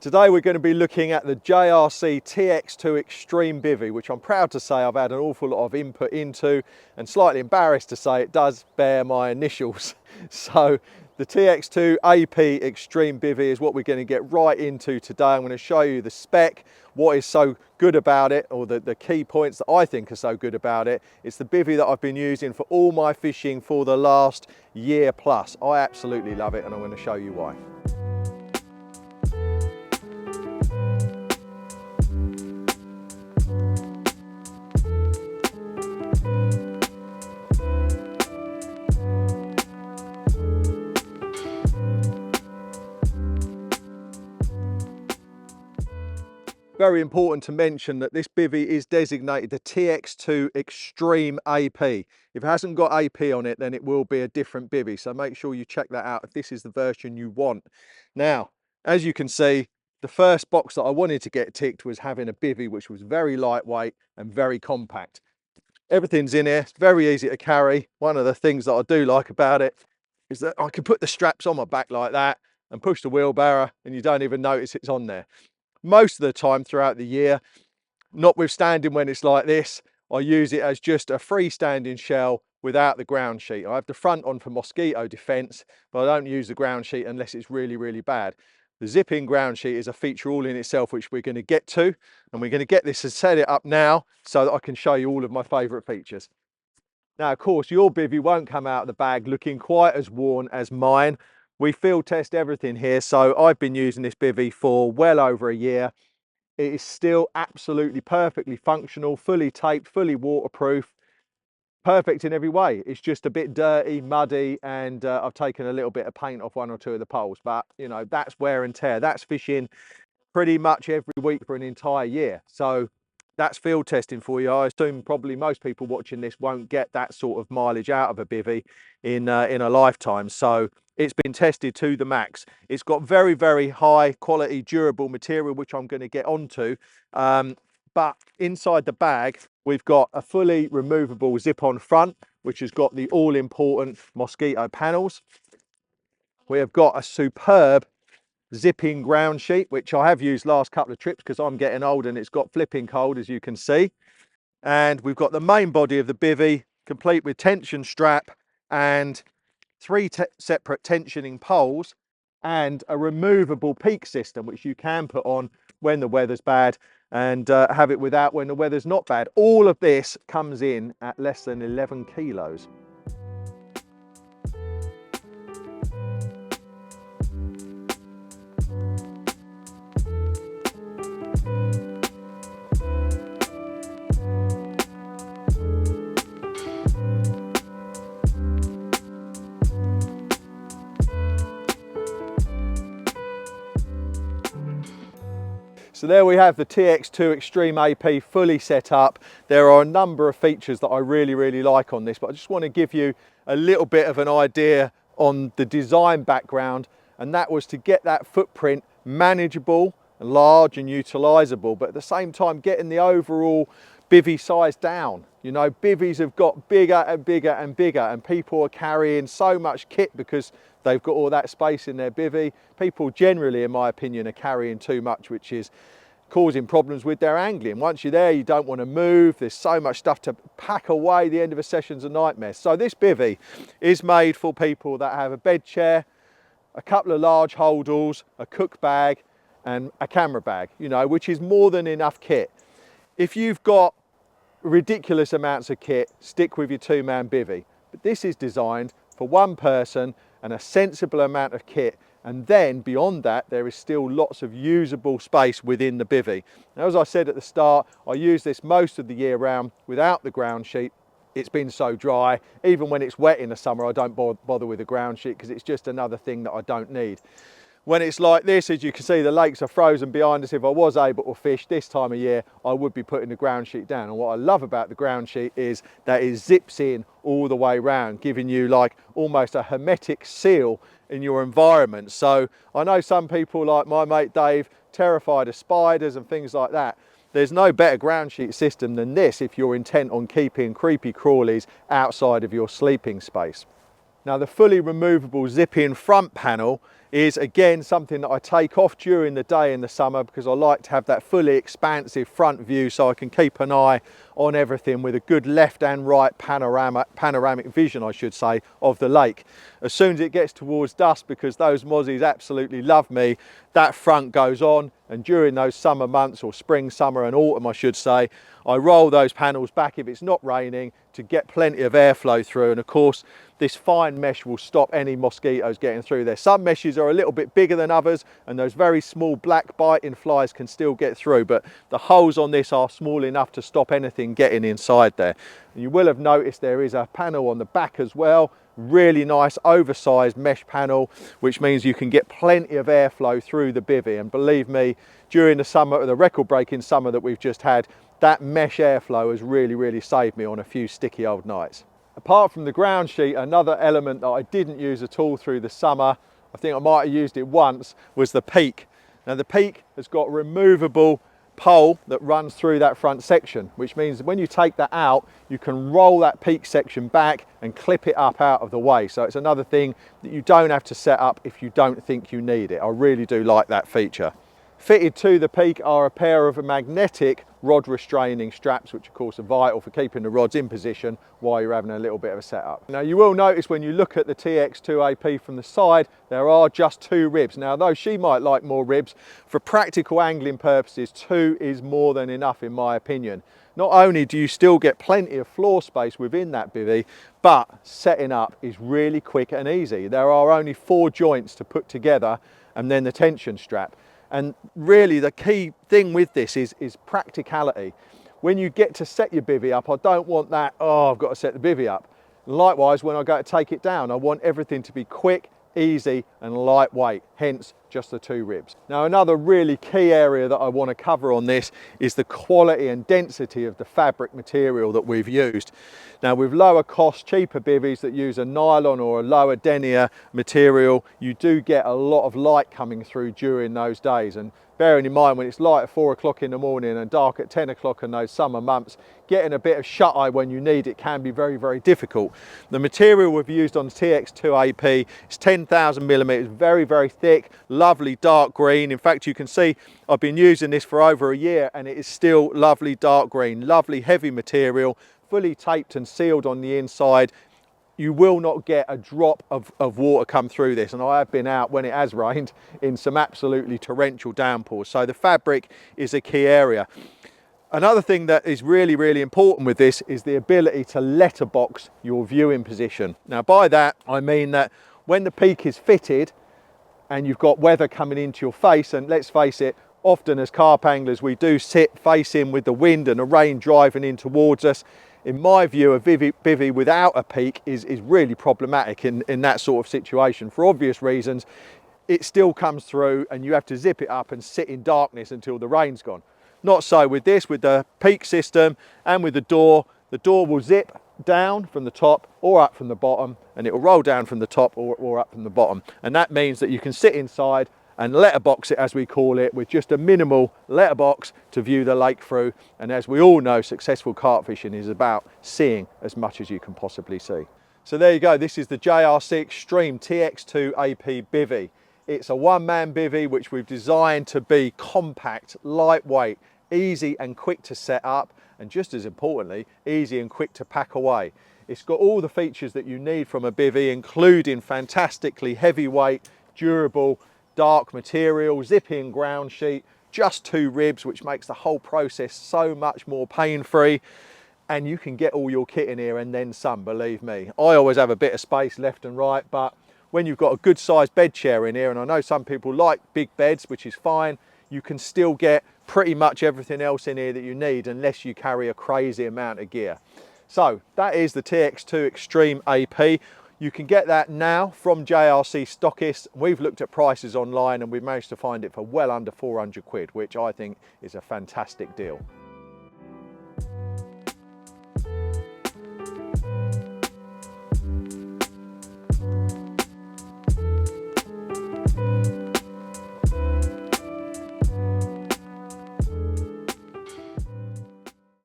Today we're going to be looking at the JRC TX2 Extreme Bivvy, which I'm proud to say I've had an awful lot of input into, and slightly embarrassed to say it does bear my initials. So the TX2 AP Extreme Bivvy is what we're going to get right into today. I'm going to show you the spec, what is so good about it, or the key points that I think are so good about it. It's the bivvy that I've been using for all my fishing for the last year plus. I absolutely love it, and I'm going to show you why. Very important to mention that this bivvy is designated the TX2 Extreme AP. If it hasn't got AP on it, then it will be a different bivvy. So make sure you check that out if this is the version you want. Now, as you can see, the first box that I wanted to get ticked was having a bivvy which was very lightweight and very compact. Everything's in here, it's very easy to carry. One of the things that I do like about it is that I can put the straps on my back like that and push the wheelbarrow and you don't even notice it's on there. Most of the time throughout the year, notwithstanding when it's like this, I use it as just a freestanding shell without the ground sheet. I have the front on for mosquito defense, but I don't use the ground sheet unless it's really, really bad. The zip-in ground sheet is a feature all in itself, which we're going to get to, and we're going to get this and set it up now so that I can show you all of my favorite features. Now, of course, your bivvy won't come out of the bag looking quite as worn as mine. We field test everything here, so I've been using this bivvy for well over a year. It is still absolutely perfectly functional, fully taped, fully waterproof, perfect in every way. It's just a bit dirty, muddy, and I've taken a little bit of paint off one or two of the poles, but you know, that's wear and tear. That's fishing pretty much every week for an entire year. So that's field testing for you. I assume probably most people watching this won't get that sort of mileage out of a bivvy in a lifetime. So it's been tested to the max. It's got very, very high quality, durable material, which I'm going to get onto. But inside the bag, we've got a fully removable zip-on front, which has got the all-important mosquito panels. We have got a superb zip-in ground sheet, which I have used last couple of trips because I'm getting old and it's got flipping cold, as you can see. And we've got the main body of the bivvy, complete with tension strap and three separate tensioning poles and a removable peak system, which you can put on when the weather's bad and have it without when the weather's not bad. All of this comes in at less than 11 kilos. So there we have the TX2 Extreme AP fully set up. There are a number of features that I really, really like on this, but I just want to give you a little bit of an idea on the design background, and that was to get that footprint manageable, large and utilizable, but at the same time getting the overall bivvy size down. You know, bivvies have got bigger and bigger and bigger, and people are carrying so much kit because they've got all that space in their bivvy. People generally, in my opinion, are carrying too much, which is causing problems with their angling. Once you're there, you don't want to move. There's so much stuff to pack away. The end of a session's a nightmare. So this bivvy is made for people that have a bed chair, a couple of large holdalls, a cook bag, and a camera bag, you know, which is more than enough kit. If you've got ridiculous amounts of kit, stick with your two-man bivvy. But this is designed for one person and a sensible amount of kit, and then beyond that there is still lots of usable space within the bivvy. Now, as I said at the start, I use this most of the year round without the ground sheet. It's been so dry. Even when it's wet in the summer, I don't bother with the ground sheet because it's just another thing that I don't need. When it's like this, as you can see, the lakes are frozen behind us. If I was able to fish this time of year, I would be putting the ground sheet down. And what I love about the ground sheet is that it zips in all the way round, giving you like almost a hermetic seal in your environment. So I know some people like my mate Dave, terrified of spiders and things like that. There's no better ground sheet system than this if you're intent on keeping creepy crawlies outside of your sleeping space. Now, the fully removable zip-in front panel is again something that I take off during the day in the summer because I like to have that fully expansive front view so I can keep an eye on everything with a good left and right panoramic vision, I should say, of the lake. As soon as it gets towards dusk, because those mozzies absolutely love me, that front goes on, and during those summer months, or spring, summer and autumn I should say, I roll those panels back if it's not raining to get plenty of airflow through, and of course this fine mesh will stop any mosquitoes getting through there. Some meshes are a little bit bigger than others and those very small black biting flies can still get through, but the holes on this are small enough to stop anything getting inside there. And you will have noticed there is a panel on the back as well, really nice oversized mesh panel, which means you can get plenty of airflow through the bivvy, and believe me, during the summer, the record-breaking summer that we've just had, that mesh airflow has really saved me on a few sticky old nights. Apart from the ground sheet, another element that I didn't use at all through the summer, I think I might have used it once, was the peak. Now the peak has got a removable pole that runs through that front section, which means when you take that out, you can roll that peak section back and clip it up out of the way. So it's another thing that you don't have to set up if you don't think you need it. I really do like that feature. Fitted to the peak are a pair of magnetic rod restraining straps, which of course are vital for keeping the rods in position while you're having a little bit of a setup. Now you will notice when you look at the TX2 AP from the side, there are just 2 ribs. Now though she might like more ribs, for practical angling purposes 2 is more than enough in my opinion. Not only do you still get plenty of floor space within that bivvy, but setting up is really quick and easy. There are only 4 joints to put together and then the tension strap. And really the key thing with this is practicality. When you get to set your bivvy up, I don't want that, oh, I've got to set the bivvy up. Likewise, when I go to take it down, I want everything to be quick, easy and lightweight, hence just the 2 ribs. Now another really key area that I want to cover on this is the quality and density of the fabric material that we've used. Now with lower cost, cheaper bivvies that use a nylon or a lower denier material, you do get a lot of light coming through during those days, and bearing in mind when it's light at 4 o'clock in the morning and dark at 10 o'clock in those summer months, getting a bit of shut eye when you need it can be very difficult. The material we've used on the TX2 AP is 10,000mm, very thick, lovely dark green. In fact, you can see I've been using this for over a year and it is still lovely dark green, lovely heavy material, fully taped and sealed on the inside. You will not get a drop of water come through this, and I have been out when it has rained in some absolutely torrential downpours, so the fabric is a key area. Another thing that is really important with this is the ability to letterbox your viewing position. Now by that I mean that when the peak is fitted and you've got weather coming into your face, and let's face it, often as carp anglers we do sit facing with the wind and the rain driving in towards us. In my view, a bivvy without a peak is really problematic in that sort of situation. For obvious reasons, it still comes through and you have to zip it up and sit in darkness until the rain's gone. Not so with this, with the peak system and with the door will zip down from the top or up from the bottom, and it will roll down from the top or up from the bottom. And that means that you can sit inside and letterbox it, as we call it, with just a minimal letterbox to view the lake through. And as we all know, successful carp fishing is about seeing as much as you can possibly see. So there you go, this is the JRC Extreme TX2 AP bivvy. It's a one-man bivvy which we've designed to be compact, lightweight, easy and quick to set up, and just as importantly, easy and quick to pack away. It's got all the features that you need from a bivvy, including fantastically heavyweight, durable, dark material, zipping ground sheet, just 2 ribs, which makes the whole process so much more pain-free. And you can get all your kit in here and then some, believe me. I always have a bit of space left and right, but when you've got a good sized bed chair in here, and I know some people like big beds, which is fine, you can still get pretty much everything else in here that you need unless you carry a crazy amount of gear. So that is the TX2 Extreme AP. You can get that now from JRC stockists. We've looked at prices online and we've managed to find it for well under 400 quid, which I think is a fantastic deal.